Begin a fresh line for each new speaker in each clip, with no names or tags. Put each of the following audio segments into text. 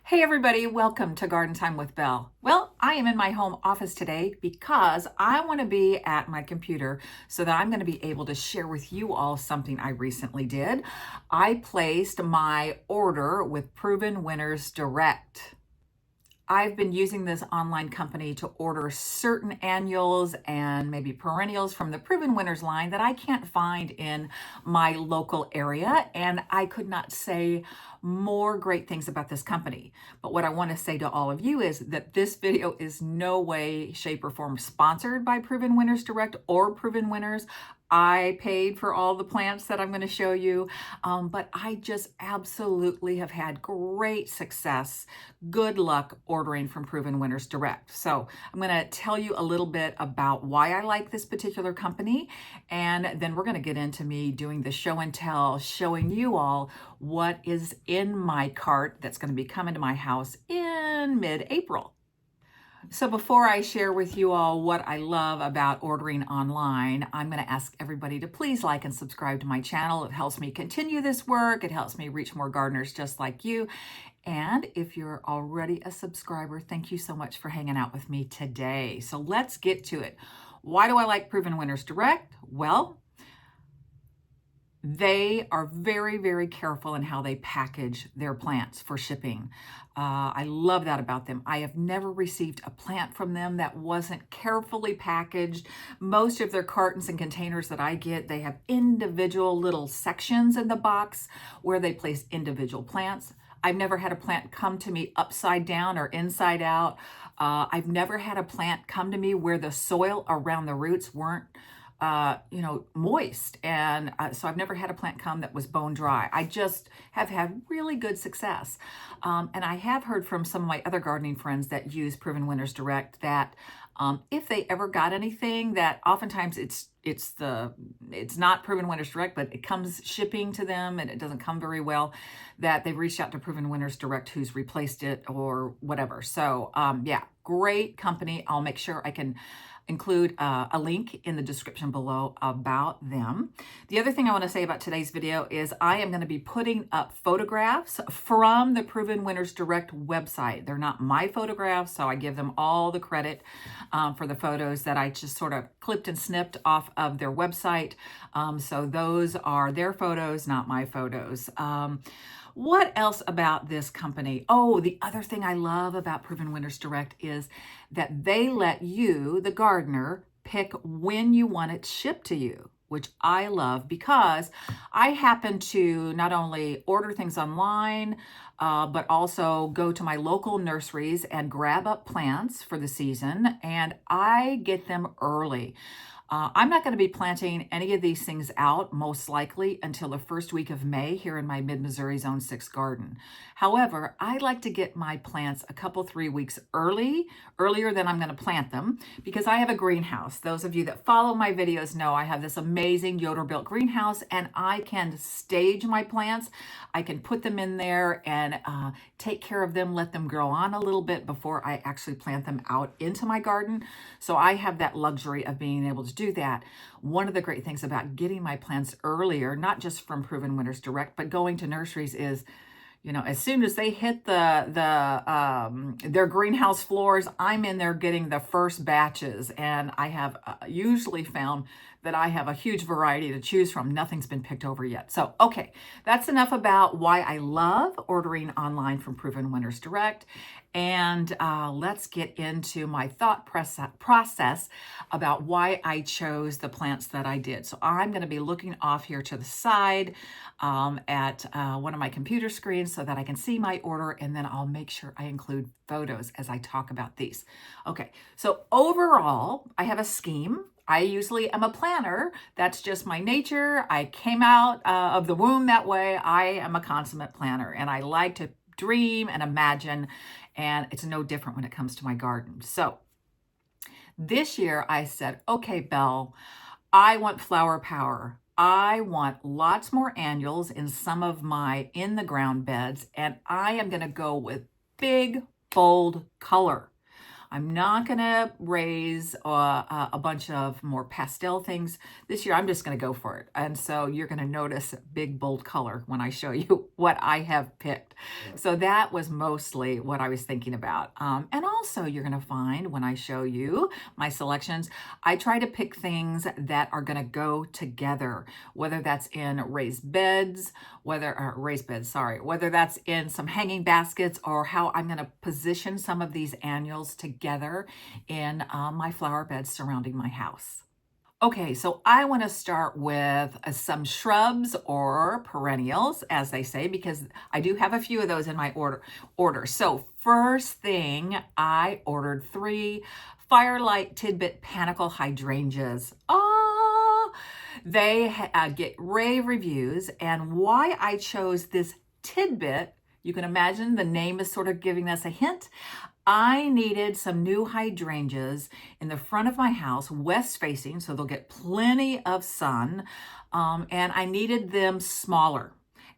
Hey everybody, welcome to Garden Time with Belle. Well, I am in my home office today because I want to be at my computer so that I'm going to be able to share with you all something I recently did. I placed my order with Proven Winners Direct. I've been using this online company to order certain annuals and maybe perennials from the Proven Winners line that I can't find in my local area. And I could not say more great things about this company. But what I want to say to all of you is that this video is no way, shape, or form sponsored by Proven Winners Direct or Proven Winners. I paid for all the plants that I'm going to show you, but I just absolutely have had great success, good luck ordering from Proven Winners Direct. So I'm going to tell you a little bit about why I like this particular company, and then we're going to get into me doing the show and tell, showing you all what is in my cart that's going to be coming to my house in mid-April. So before I share with you all what I love about ordering online, I'm going to ask everybody to please like and subscribe to my channel. It helps me continue this work. It helps me reach more gardeners just like you. And if you're already a subscriber, thank you so much for hanging out with me today. So let's get to it. Why do I like Proven Winners Direct? Well, they are very, very careful in how they package their plants for shipping. I love that about them. I have never received a plant from them that wasn't carefully packaged. Most of their cartons and containers that I get, they have individual little sections in the box where they place individual plants. I've never had a plant come to me upside down or inside out. I've never had a plant come to me where the soil around the roots weren't moist. And so I've never had a plant come that was bone dry. I just have had really good success. And I have heard from some of my other gardening friends that use Proven Winners Direct that if they ever got anything, that oftentimes it's not Proven Winners Direct, but it comes shipping to them and it doesn't come very well, that they've reached out to Proven Winners Direct who's replaced it or whatever. So yeah, great company. I'll make sure I can include a link in the description below about them. The other thing I want to say about today's video is I am going to be putting up photographs from the Proven Winners Direct website. They're not my photographs, so I give them all the credit for the photos that I just sort of clipped and snipped off of their website. So those are their photos, not my photos. What else about this company? Oh, the other thing I love about Proven Winners Direct is that they let you, the gardener, pick when you want it shipped to you, which I love because I happen to not only order things online, but also go to my local nurseries and grab up plants for the season, and I get them early. I'm not going to be planting any of these things out, most likely, until the first week of May here in my Mid-Missouri Zone 6 garden. However, I like to get my plants a couple, 3 weeks earlier than I'm going to plant them, because I have a greenhouse. Those of you that follow my videos know I have this amazing Yoder-built greenhouse, and I can stage my plants. I can put them in there and take care of them, let them grow on a little bit before I actually plant them out into my garden. So I have that luxury of being able to do that. One of the great things about getting my plants earlier, not just from Proven Winners Direct, but going to nurseries is, as soon as they hit their greenhouse floors, I'm in there getting the first batches, and I have usually found that I have a huge variety to choose from. Nothing's been picked over yet. So, okay, that's enough about why I love ordering online from Proven Winners Direct. And let's get into my thought process about why I chose the plants that I did. So I'm going to be looking off here to the side at one of my computer screens so that I can see my order, and then I'll make sure I include photos as I talk about these. Okay, so overall, I have a scheme. I usually am a planner. That's just my nature. I came out of the womb that way. I am a consummate planner, and I like to dream and imagine, and it's no different when it comes to my garden. So this year I said, okay, Belle, I want flower power. I want lots more annuals in some of my in the ground beds, and I am going to go with big, bold color. I'm not going to raise a bunch of more pastel things this year. I'm just going to go for it. And so you're going to notice big, bold color when I show you what I have picked. So that was mostly what I was thinking about. And also you're going to find when I show you my selections, I try to pick things that are going to go together, whether that's in raised beds, whether that's in some hanging baskets, or how I'm going to position some of these annuals together in my flower beds surrounding my house. Okay, so I want to start with some shrubs or perennials, as they say, because I do have a few of those in my order. So first thing, I ordered 3 Firelight Tidbit Panicle hydrangeas. Oh, they get rave reviews, and why I chose this tidbit, you can imagine the name is sort of giving us a hint. I needed some new hydrangeas in the front of my house, west facing, so they'll get plenty of sun. And I needed them smaller.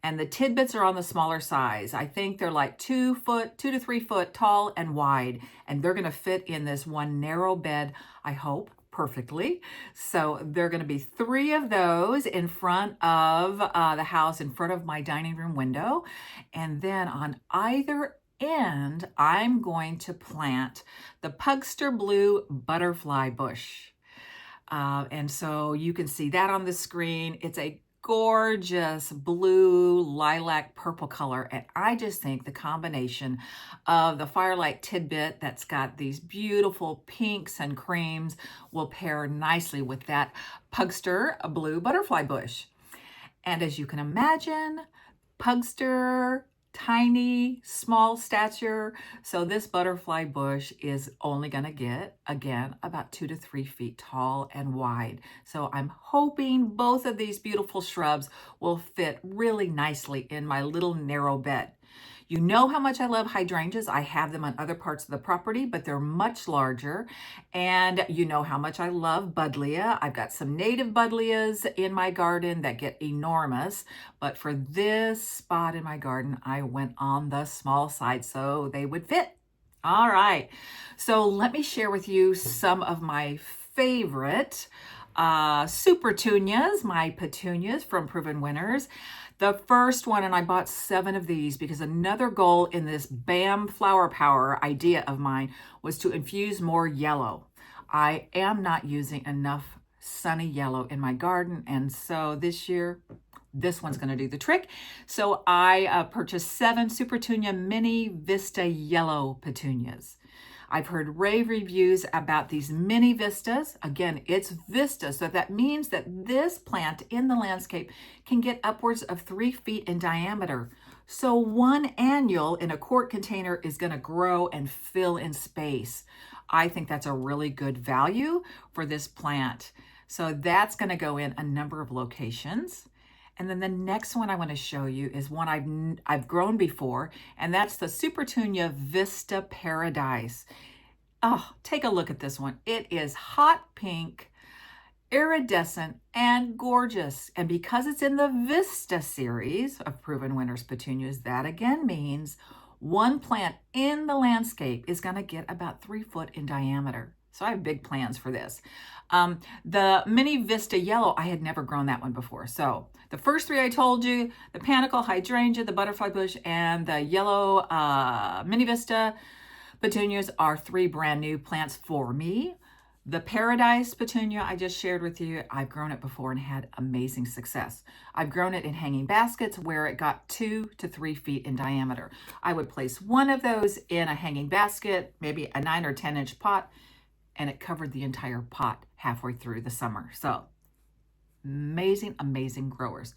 And the tidbits are on the smaller size. I think they're like 2 to 3 foot tall and wide. And they're going to fit in this one narrow bed, I hope, perfectly. So there are going to be 3 of those in front of the house, in front of my dining room window. And then on either end, I'm going to plant the Pugster Blue Butterfly Bush. And so you can see that on the screen. It's a gorgeous blue lilac purple color, and I just think the combination of the Firelight Tidbit that's got these beautiful pinks and creams will pair nicely with that Pugster Blue Butterfly Bush. And as you can imagine, Pugster, tiny, small stature. So this butterfly bush is only going to get, again, about 2 to 3 feet tall and wide. So I'm hoping both of these beautiful shrubs will fit really nicely in my little narrow bed. You know how much I love hydrangeas. I have them on other parts of the property, but they're much larger. And you know how much I love buddleia. I've got some native buddleias in my garden that get enormous. But for this spot in my garden, I went on the small side so they would fit. All right. So let me share with you some of my favorite Supertunias, my petunias from Proven Winners. The first one, and I bought 7 of these because another goal in this BAM Flower Power idea of mine was to infuse more yellow. I am not using enough sunny yellow in my garden, and so this year, this one's going to do the trick. So I purchased 7 Supertunia Mini Vista Yellow petunias. I've heard rave reviews about these mini vistas. Again, it's vista, so that means that this plant in the landscape can get upwards of 3 feet in diameter. So one annual in a quart container is going to grow and fill in space. I think that's a really good value for this plant. So that's going to go in a number of locations. And then the next one I want to show you is one I've grown before, and that's the Supertunia Vista Paradise. Oh, take a look at this one. It is hot pink, iridescent, and gorgeous. And because it's in the Vista series of Proven Winners petunias, that again means one plant in the landscape is going to get about 3 foot in diameter. So I have big plans for this. The Mini Vista Yellow, I had never grown that one before. So the first 3 I told you, the Panicle, Hydrangea, the Butterfly Bush, and the yellow Mini Vista petunias are 3 brand new plants for me. The Paradise petunia I just shared with you, I've grown it before and had amazing success. I've grown it in hanging baskets where it got 2 to 3 feet in diameter. I would place one of those in a hanging basket, maybe a 9 or 10-inch pot, and it covered the entire pot halfway through the summer. So amazing, amazing growers.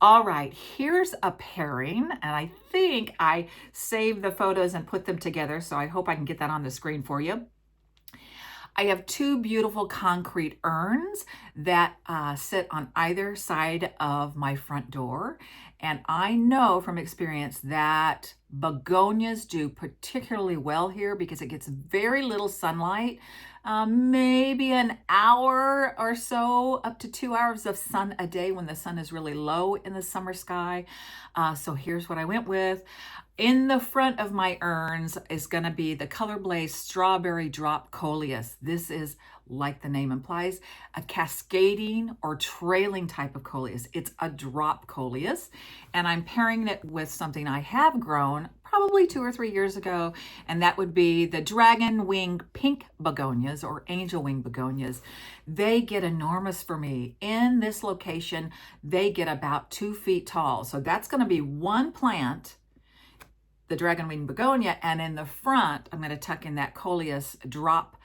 All right, here's a pairing, and I think I saved the photos and put them together, so I hope I can get that on the screen for you. I have 2 beautiful concrete urns that sit on either side of my front door. And I know from experience that begonias do particularly well here because it gets very little sunlight. maybe an hour or so, up to 2 hours of sun a day when the sun is really low in the summer sky. So here's what I went with. In the front of my urns is going to be the Color Blaze Strawberry Drop Coleus. This is, like the name implies, a cascading or trailing type of coleus. It's a drop coleus, and I'm pairing it with something I have grown probably 2 or 3 years ago, and that would be the dragon wing pink begonias or angel wing begonias. They get enormous for me. In this location, they get about 2 feet tall. So that's going to be one plant, the dragon wing begonia, and in the front, I'm going to tuck in that coleus drop,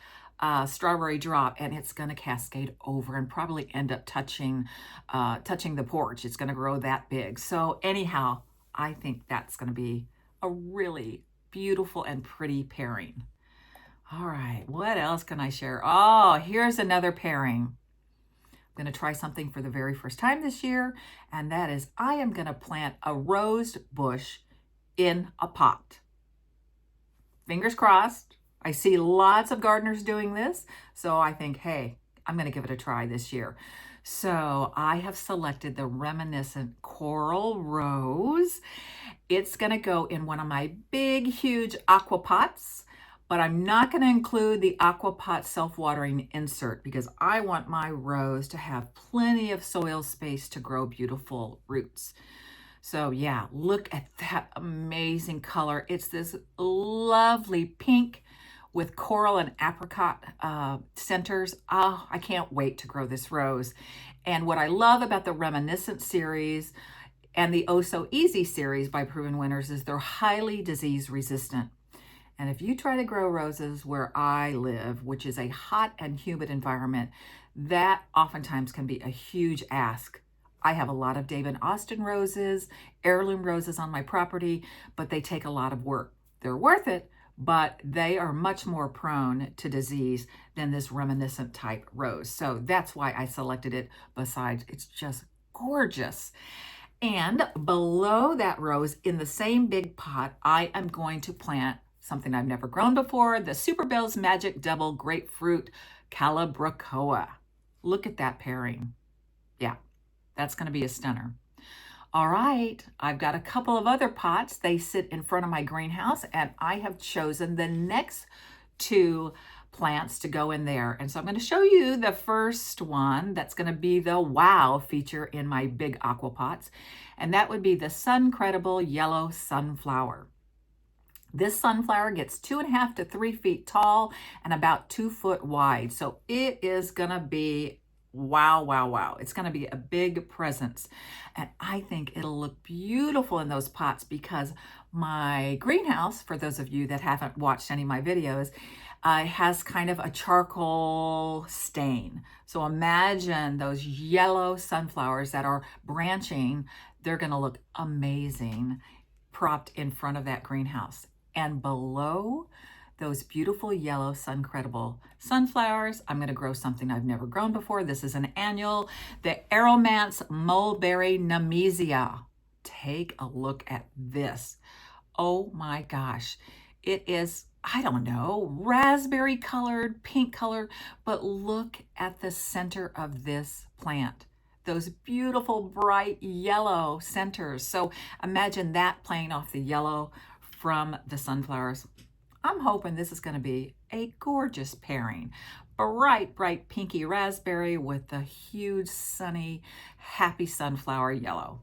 strawberry drop, and it's going to cascade over and probably end up touching the porch. It's going to grow that big. So anyhow, I think that's going to be a really beautiful and pretty pairing. All right, what else can I share? Oh, here's another pairing. I'm going to try something for the very first time this year, and that is I am going to plant a rose bush in a pot. Fingers crossed. I see lots of gardeners doing this, so I think, hey, I'm going to give it a try this year. So I have selected the Reminiscent Coral Rose. It's going to go in one of my big, huge aqua pots, but I'm not going to include the aqua pot self-watering insert because I want my rose to have plenty of soil space to grow beautiful roots. So yeah, look at that amazing color. It's this lovely pink with coral and apricot centers. Oh, I can't wait to grow this rose. And what I love about the Reminiscent series and the Oh So Easy series by Proven Winners is they're highly disease resistant. And if you try to grow roses where I live, which is a hot and humid environment, that oftentimes can be a huge ask. I have a lot of David Austin roses, heirloom roses on my property, but they take a lot of work. They're worth it, but they are much more prone to disease than this Reminiscent type rose. So that's why I selected it. Besides, it's just gorgeous. And below that rose, in the same big pot, I am going to plant something I've never grown before, the Superbells Magic Double Grapefruit Calibrachoa. Look at that pairing. Yeah, that's going to be a stunner. All right, I've got a couple of other pots. They sit in front of my greenhouse, and I have chosen the next 2 plants to go in there. And so I'm going to show you the first one that's going to be the wow feature in my big aqua pots, and that would be the Suncredible Yellow Sunflower. This sunflower gets 2.5 to 3 feet tall and about 2 foot wide. So it is going to be wow, wow, wow. It's going to be a big presence. And I think it'll look beautiful in those pots because my greenhouse, for those of you that haven't watched any of my videos, has kind of a charcoal stain. So imagine those yellow sunflowers that are branching. They're going to look amazing propped in front of that greenhouse. And below those beautiful yellow Suncredible sunflowers, I'm going to grow something I've never grown before. This is an annual, the Aromance Mulberry Nemesia. Take a look at this. Oh my gosh. It is, I don't know, raspberry colored, pink colored, but look at the center of this plant. Those beautiful bright yellow centers. So imagine that playing off the yellow from the sunflowers. I'm hoping this is going to be a gorgeous pairing. Bright, bright pinky raspberry with the huge sunny, happy sunflower yellow.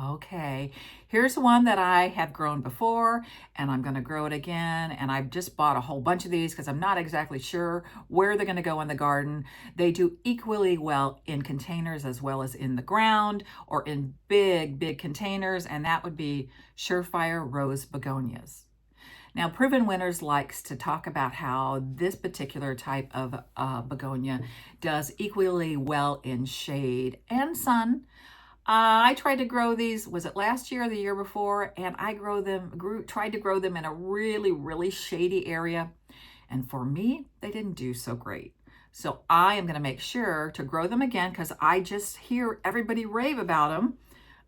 Okay, here's one that I have grown before, and I'm going to grow it again. And I've just bought a whole bunch of these because I'm not exactly sure where they're going to go in the garden. They do equally well in containers as well as in the ground or in big, big containers, and that would be Surefire Rose Begonias. Now, Proven Winners likes to talk about how this particular type of begonia does equally well in shade and sun. I tried to grow these, was it last year or the year before? And I tried to grow them in a really, really shady area. And for me, they didn't do so great. So I am going to make sure to grow them again because I just hear everybody rave about them.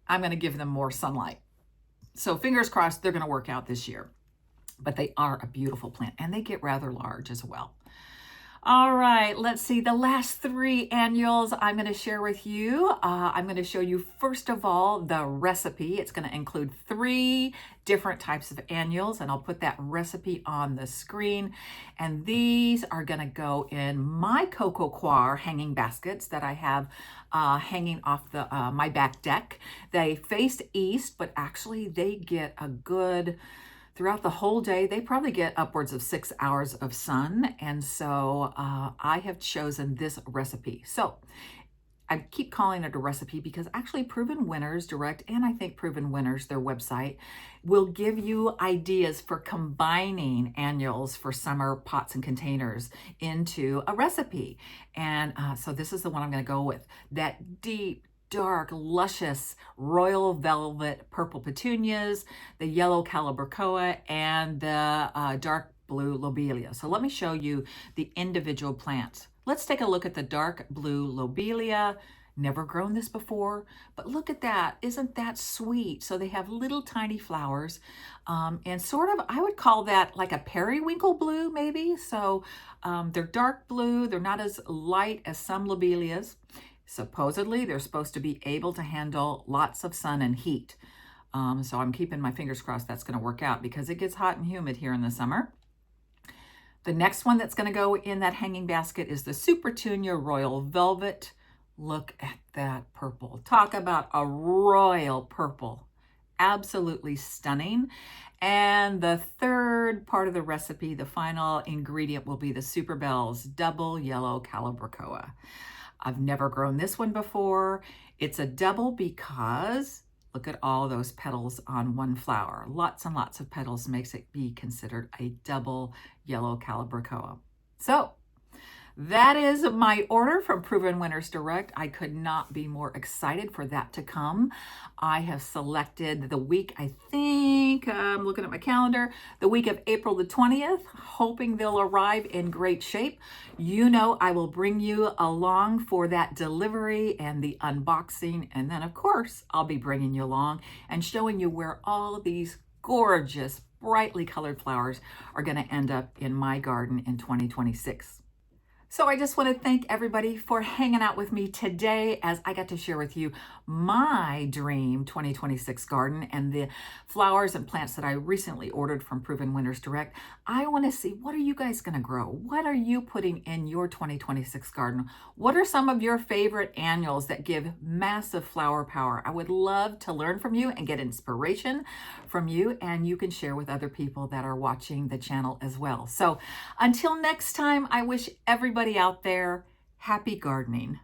I'm going to give them more sunlight. So fingers crossed they're going to work out this year. But they are a beautiful plant and they get rather large as well. All right, let's see. The last three annuals I'm going to share with you. I'm going to show you, first of all, the recipe. It's going to include three different types of annuals, and I'll put that recipe on the screen. And these are going to go in my coco coir hanging baskets that I have hanging off the my back deck. They face east, but actually they get a good throughout the whole day. They probably get upwards of 6 hours of sun. And so I have chosen this recipe. So I keep calling it a recipe because actually Proven Winners Direct, and I think Proven Winners, their website, will give you ideas for combining annuals for summer pots and containers into a recipe. And so this is the one I'm going to go with. That deep, dark, luscious royal velvet purple petunias, the yellow calibrachoa, and the dark blue lobelia. So let me show you the individual plants. Let's take a look at the dark blue lobelia. Never grown this before, but look at that. Isn't that sweet? So they have little tiny flowers and sort of, I would call that like a periwinkle blue maybe. So they're dark blue. They're not as light as some lobelias. Supposedly, they're supposed to be able to handle lots of sun and heat. So I'm keeping my fingers crossed that's going to work out because it gets hot and humid here in the summer. The next one that's going to go in that hanging basket is the Supertunia Royal Velvet. Look at that purple. Talk about a royal purple. Absolutely stunning. And the third part of the recipe, the final ingredient, will be the Super Bells Double Yellow Calibrachoa. I've never grown this one before. It's a double because look at all those petals on one flower. Lots and lots of petals makes it be considered a double yellow calibrachoa. So that is my order from Proven Winners Direct. I could not be more excited for that to come. I have selected the week, I think, I'm looking at my calendar, the week of April the 20th, hoping they'll arrive in great shape. You know, I will bring you along for that delivery and the unboxing. And then, of course, I'll be bringing you along and showing you where all of these gorgeous, brightly colored flowers are going to end up in my garden in 2026. So I just want to thank everybody for hanging out with me today as I got to share with you my dream 2026 garden and the flowers and plants that I recently ordered from Proven Winners Direct. I want to see, what are you guys going to grow? What are you putting in your 2026 garden? What are some of your favorite annuals that give massive flower power? I would love to learn from you and get inspiration from you, and you can share with other people that are watching the channel as well. So until next time, I wish everybody out there happy gardening.